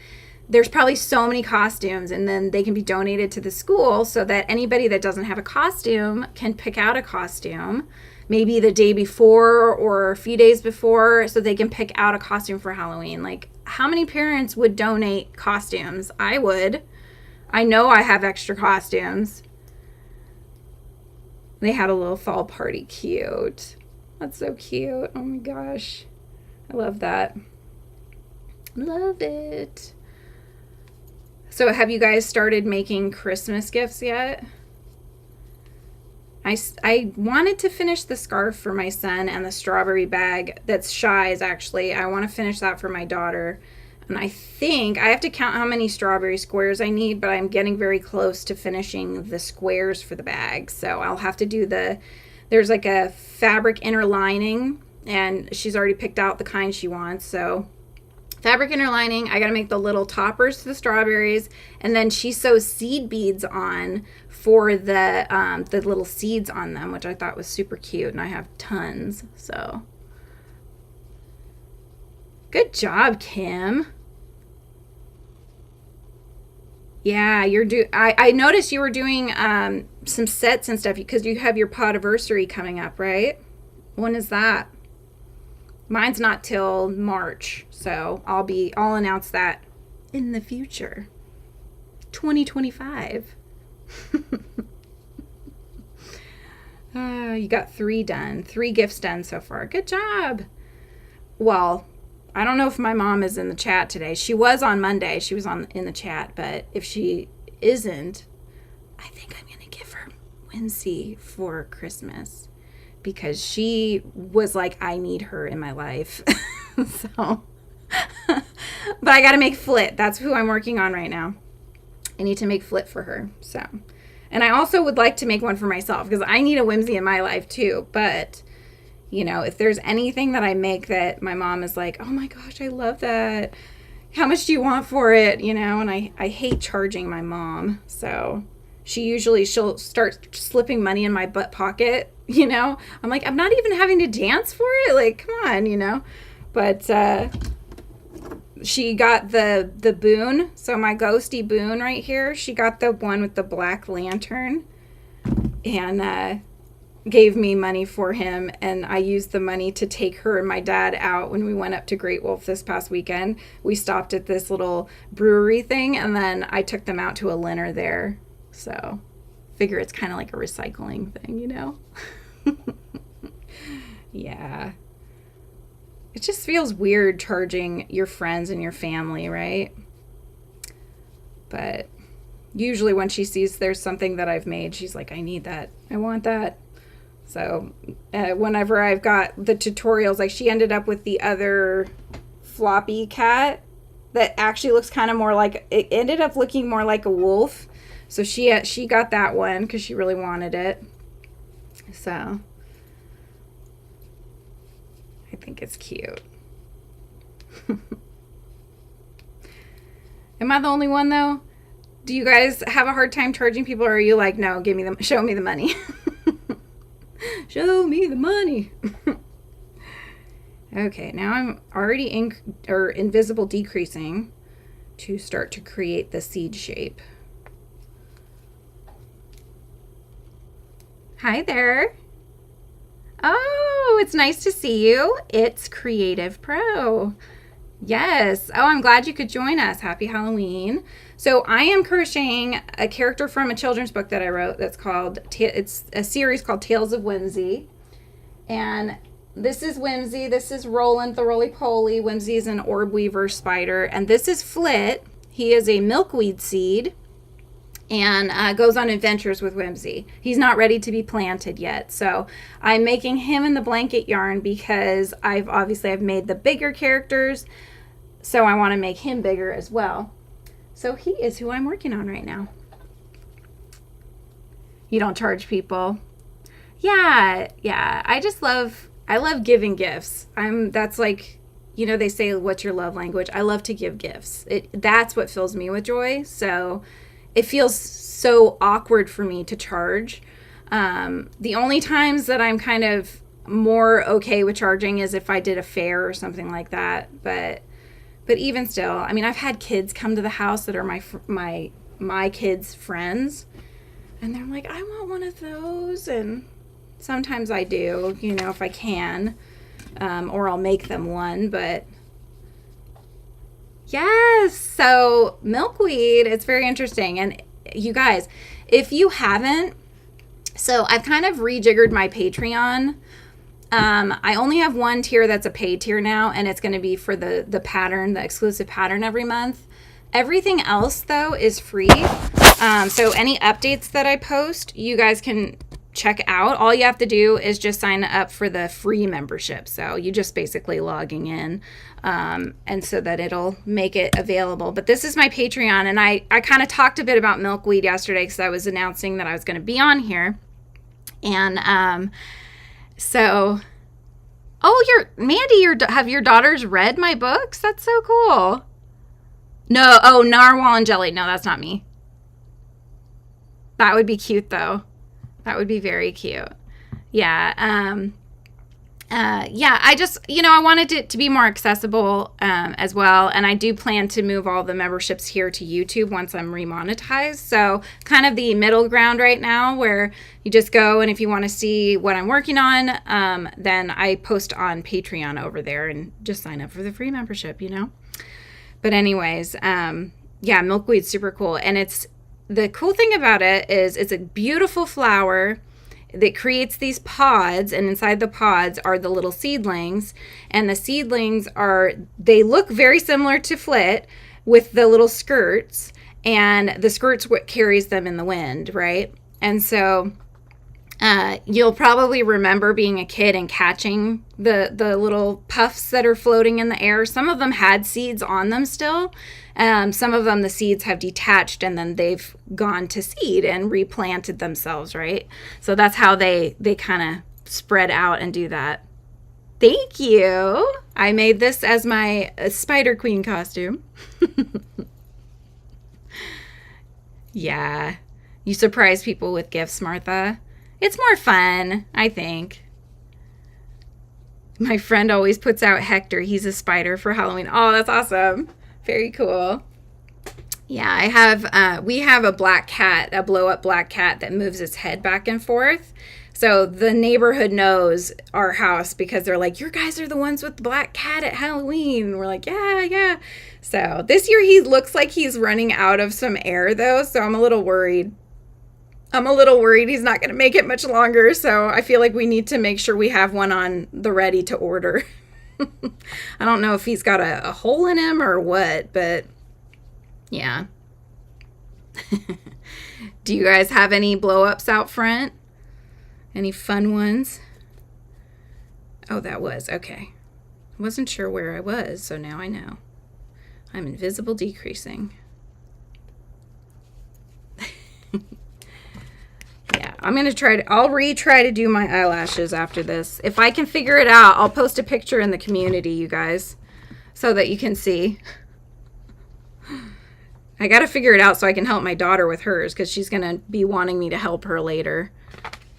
There's probably so many costumes, and then they can be donated to the school so that anybody that doesn't have a costume can pick out a costume, maybe the day before or a few days before, so they can pick out a costume for Halloween. Like, how many parents would donate costumes? I would. I know I have extra costumes. They had a little fall party. Cute. That's so cute. Oh my gosh. I love that. Love it. So have you guys started making Christmas gifts yet? I wanted to finish the scarf for my son and the strawberry bag that's Shy's, actually. I want to finish that for my daughter. And I think I have to count how many strawberry squares I need, but I'm getting very close to finishing the squares for the bag. So I'll have to do there's like a fabric inner lining, and she's already picked out the kind she wants. So fabric inner lining, I got to make the little toppers to the strawberries, and then she sews seed beads on for the little seeds on them, which I thought was super cute, and I have tons. So good job, Kim. Yeah, I noticed you were doing some sets and stuff because you have your podiversary coming up, right? When is that? Mine's not till March, so I'll announce that in the future. 2025. You got 3 done. 3 gifts done so far. Good job. Well, I don't know if my mom is in the chat today. She was on Monday. She was in the chat, but if she isn't, I think I'm going to give her Whimsy for Christmas because she was like, I need her in my life. So, but I got to make Flit. That's who I'm working on right now. I need to make Flit for her. So, and I also would like to make one for myself because I need a Whimsy in my life too. But You know, if there's anything that I make that my mom is like, oh my gosh, I love that. How much do you want for it? You know, and I hate charging my mom. So she'll start slipping money in my butt pocket, you know. I'm like, I'm not even having to dance for it. Like, come on, you know. But she got the boon. So my ghosty boon right here, she got the one with the black lantern. And gave me money for him, and I used the money to take her and my dad out when we went up to Great Wolf this past weekend. We stopped at this little brewery thing, and then I took them out to a dinner there. So figure it's kind of like a recycling thing, you know. Yeah, it just feels weird charging your friends and your family, right? But usually when she sees there's something that I've made, she's like, I need that, I want that. So whenever I've got the tutorials, like she ended up with the other floppy cat that actually looks kind of more like, it ended up looking more like a wolf. So she got that one because she really wanted it. So I think it's cute. Am I the only one though? Do you guys have a hard time charging people, or are you like, no, show me the money? Show me the money. Okay, now I'm already invisible decreasing to start to create the seed shape. Hi there. Oh, it's nice to see you. It's Creative Pro. Yes. Oh, I'm glad you could join us. Happy Halloween. So I am crocheting a character from a children's book that I wrote that's called, it's a series called Tales of Whimsy. And this is Whimsy. This is Roland the Roly-Poly. Whimsy is an orb weaver spider. And this is Flit. He is a milkweed seed and goes on adventures with Whimsy. He's not ready to be planted yet. So I'm making him in the blanket yarn because I've made the bigger characters. So I want to make him bigger as well. So he is who I'm working on right now. You don't charge people? Yeah. I love giving gifts. That's like, you know, they say, what's your love language? I love to give gifts. That's what fills me with joy. So it feels so awkward for me to charge. The only times that I'm kind of more okay with charging is if I did a fair or something like that. But even still, I mean, I've had kids come to the house that are my kids' friends, and they're like, I want one of those. And sometimes I do, you know, if I can, or I'll make them one. But yes, so milkweed, it's very interesting. And you guys, if you haven't, so I've kind of rejiggered my Patreon. I only have one tier that's a paid tier now, and it's going to be for the pattern, the exclusive pattern every month. Everything else, though, is free. So any updates that I post, you guys can check out. All you have to do is just sign up for the free membership. So you just basically logging in, and so that it'll make it available. But this is my Patreon, and I kind of talked a bit about milkweed yesterday because I was announcing that I was going to be on here. And so, Mandy, have your daughters read my books? That's so cool. No, Narwhal and Jelly. No, that's not me. That would be cute, though. That would be very cute. Yeah. I just, I wanted it to be more accessible as well. And I do plan to move all the memberships here to YouTube once I'm remonetized. So kind of the middle ground right now where you just go, and if you want to see what I'm working on, then I post on Patreon over there and just sign up for the free membership, But anyways, milkweed's super cool. And the cool thing about it is it's a beautiful flower that creates these pods, and inside the pods are the little seedlings, and the seedlings they look very similar to Flit with the little skirts, and the skirts what carries them in the wind, right? And so you'll probably remember being a kid and catching the little puffs that are floating in the air. Some of them had seeds on them still. Some of them, the seeds have detached and then they've gone to seed and replanted themselves, right? So that's how they kind of spread out and do that. Thank you. I made this as my Spider Queen costume. Yeah. You surprise people with gifts, Martha. It's more fun, I think. My friend always puts out Hector. He's a spider for Halloween. Oh, that's awesome. Very cool. Yeah, we have a black cat, a blow-up black cat that moves its head back and forth. So the neighborhood knows our house because they're like, "Your guys are the ones with the black cat at Halloween." And we're like, "Yeah, yeah." So this year he looks like he's running out of some air though, so I'm a little worried. He's not going to make it much longer, so I feel like we need to make sure we have one on the ready to order. I don't know if he's got a hole in him or what, but yeah. Do you guys have any blow-ups out front? Any fun ones? Oh, that was, okay. I wasn't sure where I was, so now I know. I'm invisible decreasing. Yeah, I'm going to I'll retry to do my eyelashes after this. If I can figure it out, I'll post a picture in the community, you guys, so that you can see. I got to figure it out so I can help my daughter with hers because she's going to be wanting me to help her later.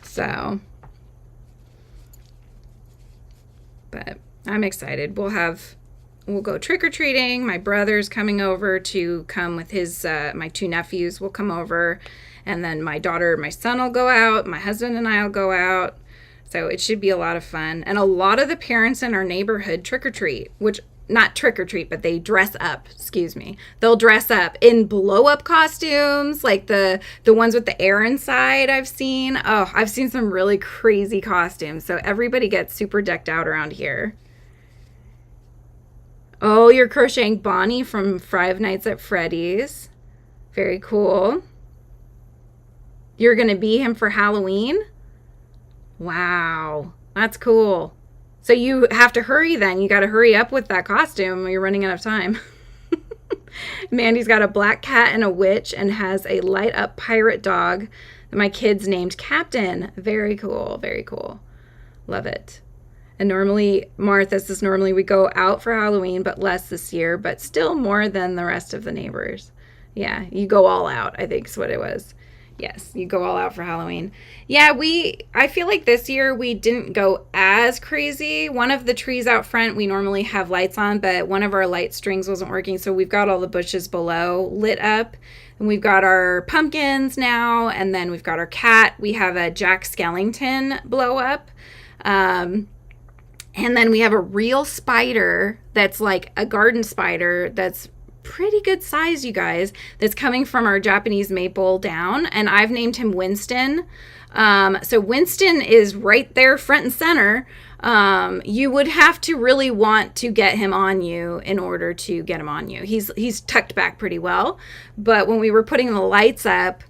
So, but I'm excited. We'll go trick-or-treating. My brother's coming over to come with his, my two nephews will come over. And then my daughter and my son will go out. My husband and I will go out. So it should be a lot of fun. And a lot of the parents in our neighborhood trick-or-treat, which, not trick-or-treat, but they dress up, excuse me. They'll dress up in blow-up costumes, like the ones with the air inside I've seen. Oh, I've seen some really crazy costumes. So everybody gets super decked out around here. Oh, you're crocheting Bonnie from Five Nights at Freddy's. Very cool. You're going to be him for Halloween? Wow, that's cool. So you have to hurry then. You got to hurry up with that costume. You're running out of time. Mandy's got a black cat and a witch and has a light up pirate dog that my kids named Captain. Very cool. Very cool. Love it. And normally, Martha's is normally we go out for Halloween, but less this year, but still more than the rest of the neighbors. Yeah, you go all out, I think is what it was. Yes, you go all out for Halloween. Yeah, I feel like this year we didn't go as crazy. One of the trees out front, we normally have lights on, but one of our light strings wasn't working, so we've got all the bushes below lit up. And we've got our pumpkins now, and then we've got our cat. We have a Jack Skellington blow up. And then we have a real spider that's like a garden spider that's pretty good size, you guys, that's coming from our Japanese maple down, and I've named him Winston. So Winston is right there front and center. You would have to really want to get him on you in order to get him on you. He's tucked back pretty well, but when we were putting the lights up,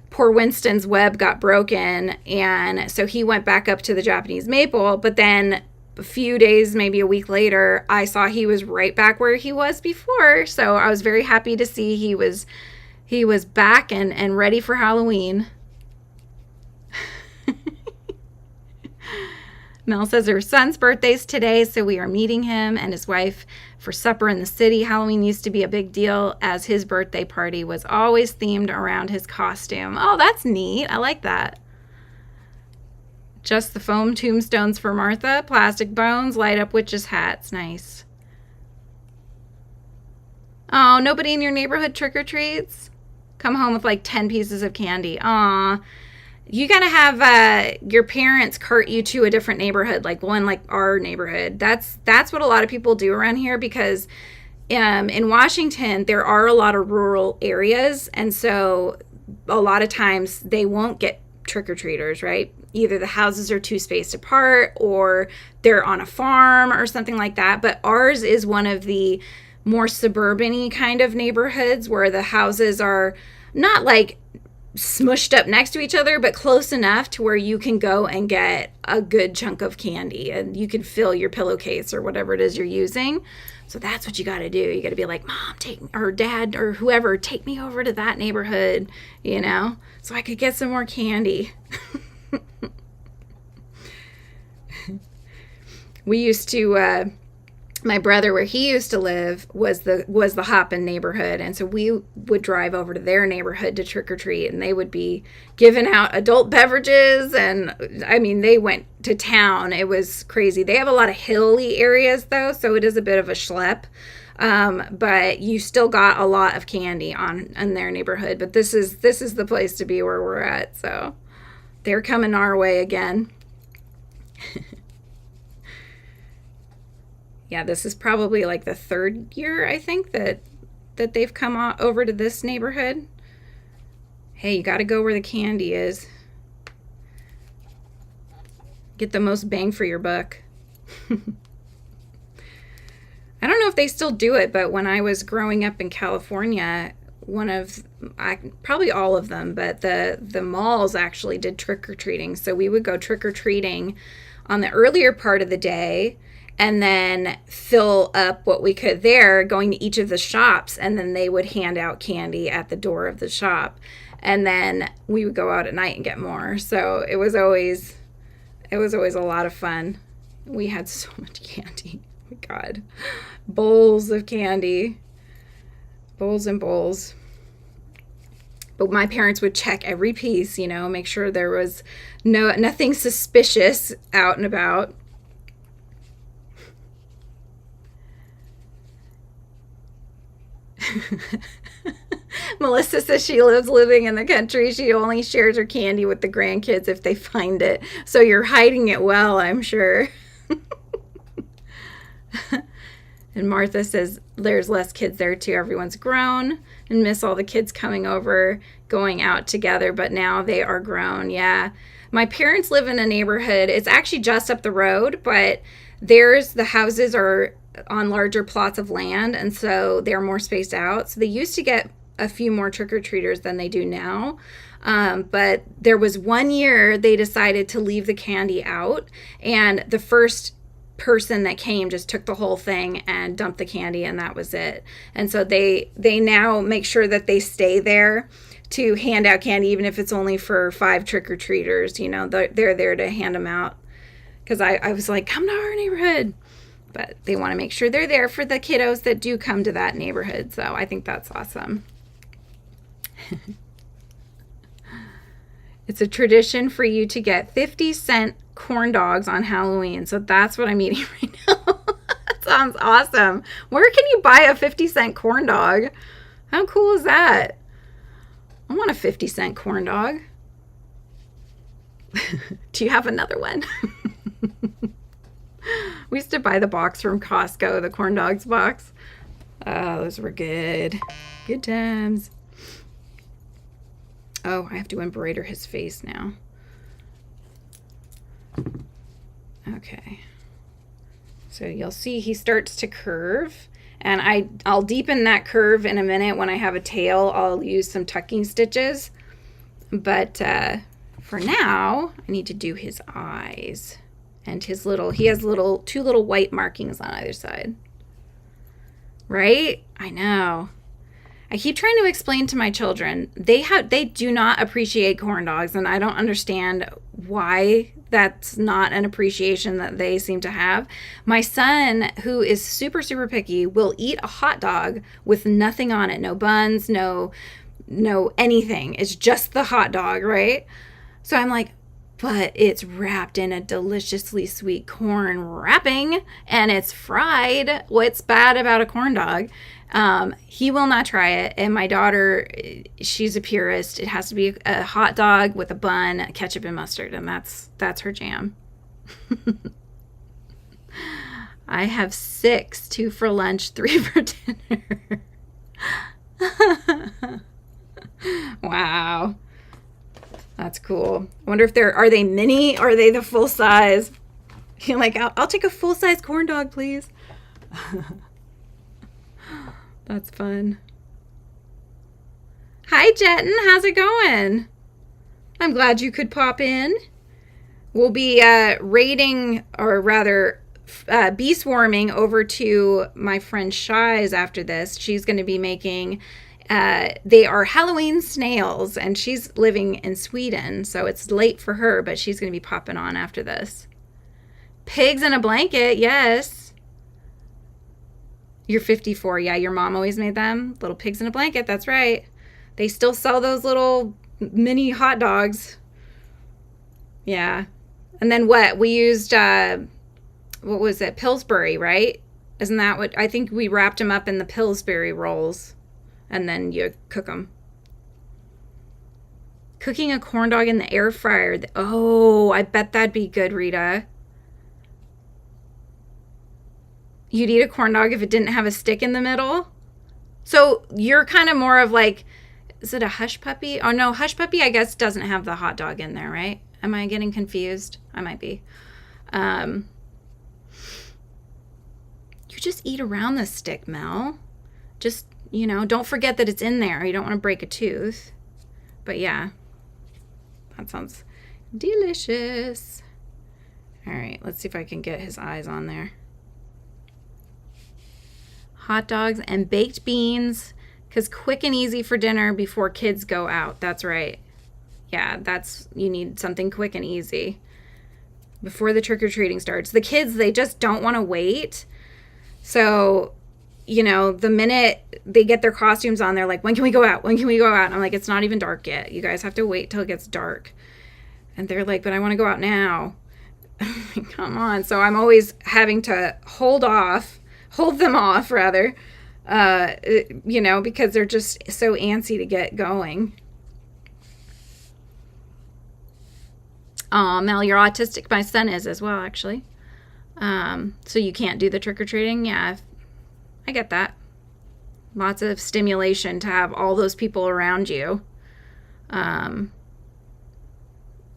poor Winston's web got broken, and so he went back up to the Japanese maple, but then a few days, maybe a week later, I saw he was right back where he was before. So I was very happy to see he was back and ready for Halloween. Mel says her son's birthday's today, so we are meeting him and his wife for supper in the city. Halloween used to be a big deal as his birthday party was always themed around his costume. Oh, that's neat. I like that. Just the foam tombstones for Martha. Plastic bones. Light up witches' hats. Nice. Oh, nobody in your neighborhood trick-or-treats? Come home with like 10 pieces of candy. Aw. You gotta have your parents cart you to a different neighborhood, like one like our neighborhood. That's what a lot of people do around here because in Washington, there are a lot of rural areas. And so a lot of times they won't get trick-or-treaters, right? Either the houses are too spaced apart or they're on a farm or something like that. But ours is one of the more suburban-y kind of neighborhoods where the houses are not like smushed up next to each other, but close enough to where you can go and get a good chunk of candy and you can fill your pillowcase or whatever it is you're using. So that's what you got to do. You got to be like, Mom, or Dad, or whoever, take me over to that neighborhood, so I could get some more candy. we used to, my brother, where he used to live, was the Hoppin neighborhood, and so we would drive over to their neighborhood to trick or treat, and they would be giving out adult beverages, and I mean, they went to town. It was crazy. They have a lot of hilly areas though, so it is a bit of a schlep, but you still got a lot of candy in their neighborhood. But this is the place to be where we're at. So they're coming our way again. Yeah, this is probably like the third year, I think, that they've come over to this neighborhood. Hey, you got to go where the candy is. Get the most bang for your buck. I don't know if they still do it, but when I was growing up in California, probably all of them, but the malls actually did trick-or-treating. So we would go trick-or-treating on the earlier part of the day, and then fill up what we could there, going to each of the shops, and then they would hand out candy at the door of the shop, and then we would go out at night and get more. So it was always a lot of fun. We had so much candy. Oh my God, bowls of candy, bowls and bowls. But my parents would check every piece, make sure there was nothing suspicious out and about. Melissa says she loves living in the country. She only shares her candy with the grandkids if they find it. So you're hiding it well, I'm sure. And Martha says there's less kids there too. Everyone's grown and miss all the kids coming over, going out together, but now they are grown. Yeah. My parents live in a neighborhood. It's actually just up the road, but the houses are on larger plots of land, and so they're more spaced out. So they used to get a few more trick-or-treaters than they do now. But there was one year they decided to leave the candy out, and the first person that came just took the whole thing and dumped the candy, and that was it. And so they now make sure that they stay there to hand out candy, even if it's only for 5 trick-or-treaters. They're there to hand them out. Because I was like, come to our neighborhood. But they want to make sure they're there for the kiddos that do come to that neighborhood. So I think that's awesome. It's a tradition for you to get 50-cent corn dogs on Halloween. So that's what I'm eating right now. That sounds awesome. Where can you buy a 50-cent corn dog? How cool is that? I want a 50-cent corn dog. Do you have another one? We used to buy the box from Costco, the corn dogs box. Oh, those were good. Good times. Oh, I have to embroider his face now. Okay. So you'll see he starts to curve. And I'll deepen that curve in a minute. When I have a tail, I'll use some tucking stitches. But for now, I need to do his eyes. And he has two little white markings on either side. Right? I know. I keep trying to explain to my children, they do not appreciate corn dogs, and I don't understand why that's not an appreciation that they seem to have. My son, who is super, super picky, will eat a hot dog with nothing on it. No buns, no anything. It's just the hot dog, right? So I'm like, but it's wrapped in a deliciously sweet corn wrapping and it's fried. What's bad about a corn dog? He will not try it. And my daughter, she's a purist. It has to be a hot dog with a bun, ketchup and mustard. And that's her jam. I have 6, 2 for lunch, 3 for dinner. Wow. That's cool. I wonder if are they mini or are they the full size? You're like, I'll take a full size corn dog, please. That's fun. Hi, Jetton. How's it going? I'm glad you could pop in. We'll be raiding, or rather, bee swarming over to my friend Shy's after this. She's going to be making... they are Halloween snails, and she's living in Sweden, so it's late for her, but she's going to be popping on after this. Pigs in a blanket, yes. You're 54. Yeah, your mom always made them. Little pigs in a blanket, that's right. They still sell those little mini hot dogs. Yeah. And then what? We used, what was it? Pillsbury, right? Isn't that what? I think we wrapped them up in the Pillsbury rolls. And then you cook them. Cooking a corn dog in the air fryer. Oh, I bet that'd be good, Rita. You'd eat a corn dog if it didn't have a stick in the middle? So you're kind of more of like, is it a Hush Puppy? Oh, no, Hush Puppy, I guess, doesn't have the hot dog in there, right? Am I getting confused? I might be. You just eat around the stick, Mel. Just, you know, don't forget that it's in there. You don't want to break a tooth. But yeah, that sounds delicious. All right, let's see if I can get his eyes on there. Hot dogs and baked beans, because quick and easy for dinner before kids go out. That's right. Yeah, you need something quick and easy before the trick-or-treating starts. The kids, they just don't want to wait. So, you know, the minute they get their costumes on, they're like, when can we go out? When can we go out? And I'm like, it's not even dark yet. You guys have to wait till it gets dark. And they're like, but I want to go out now. Come on. So I'm always having to hold them off, rather, you know, because they're just so antsy to get going. Oh, Mel, you're autistic. My son is as well, actually. So you can't do the trick-or-treating? Yeah, I get that. Lots of stimulation to have all those people around you.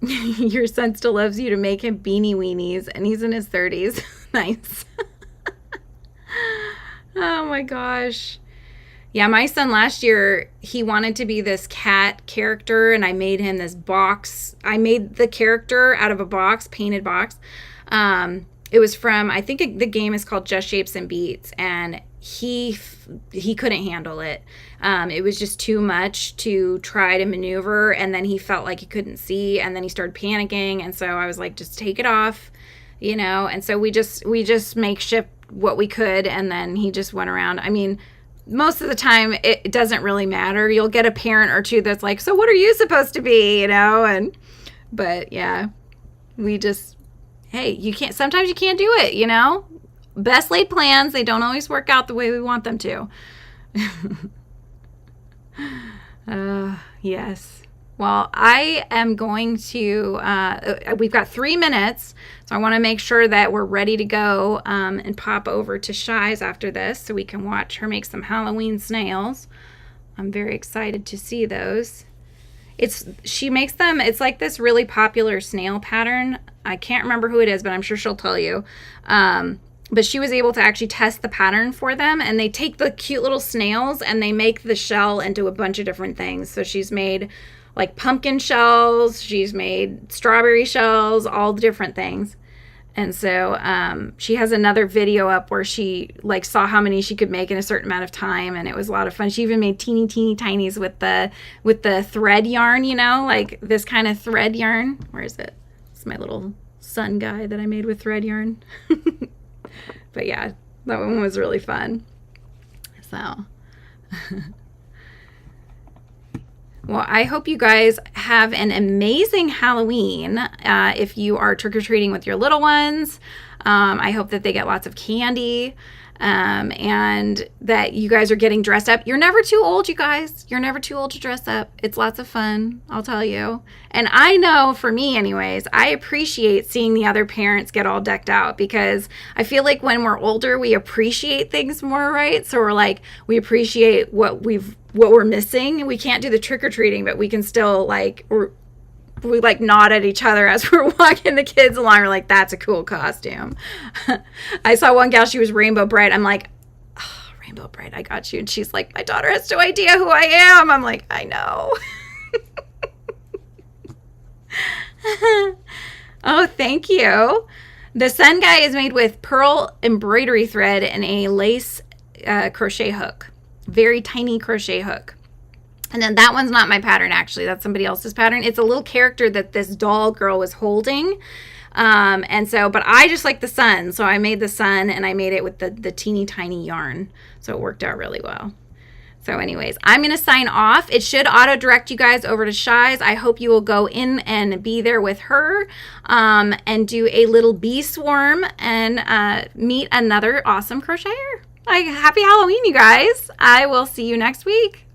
Your son still loves you to make him beanie weenies, and he's in his 30s. Nice. Oh my gosh. Yeah, my son last year, he wanted to be this cat character, and I made him this box. I made the character out of a box, painted box. It was from, I think the game is called Just Shapes and Beats, and he couldn't handle it. It was just too much to try to maneuver, and then he felt like he couldn't see, and then he started panicking, and so I was like, just take it off, you know. And so we just makeshift what we could, and then he just went around. I mean, most of the time it doesn't really matter. You'll get a parent or two that's like, so what are you supposed to be, you know? But yeah, hey, sometimes you can't do it, you know? Best laid plans, they don't always work out the way we want them to. Yes. Well, I am going to, we've got 3 minutes, so I want to make sure that we're ready to go and pop over to Shy's after this so we can watch her make some Halloween snails. I'm very excited to see those. She makes them, it's like this really popular snail pattern. I can't remember who it is, but I'm sure she'll tell you. But she was able to actually test the pattern for them, and they take the cute little snails and they make the shell into a bunch of different things. So she's made like pumpkin shells, she's made strawberry shells, all the different things. And so she has another video up where she like saw how many she could make in a certain amount of time, and it was a lot of fun. She even made teeny tinies with the thread yarn, you know, like this kind of thread yarn. Where is it? It's my little sun guy that I made with thread yarn. But yeah, that one was really fun. So well, I hope you guys have an amazing Halloween. If you are trick-or-treating with your little ones, I hope that they get lots of candy, and that you guys are getting dressed up. You're never too old, you guys. You're never too old to dress up. It's lots of fun, I'll tell you. And I know, for me anyways, I appreciate seeing the other parents get all decked out, because I feel like when we're older, we appreciate things more, right? So we're like, we appreciate what we're missing. We can't do the trick-or-treating, but we can still we like nod at each other as we're walking the kids along. We're like, that's a cool costume. I saw one gal, she was Rainbow Bright. I'm like, oh, Rainbow Bright, I got you. And she's like, my daughter has no idea who I am. I'm like, I know. Oh, thank you. The sun guy is made with pearl embroidery thread and a lace crochet hook. Very tiny crochet hook. And then that one's not my pattern, actually. That's somebody else's pattern. It's a little character that this doll girl was holding. And so, but I just like the sun. So I made the sun, and I made it with the teeny tiny yarn. So it worked out really well. So anyways, I'm going to sign off. It should auto-direct you guys over to Shy's. I hope you will go in and be there with her and do a little bee swarm and meet another awesome crocheter. Happy Halloween, you guys. I will see you next week.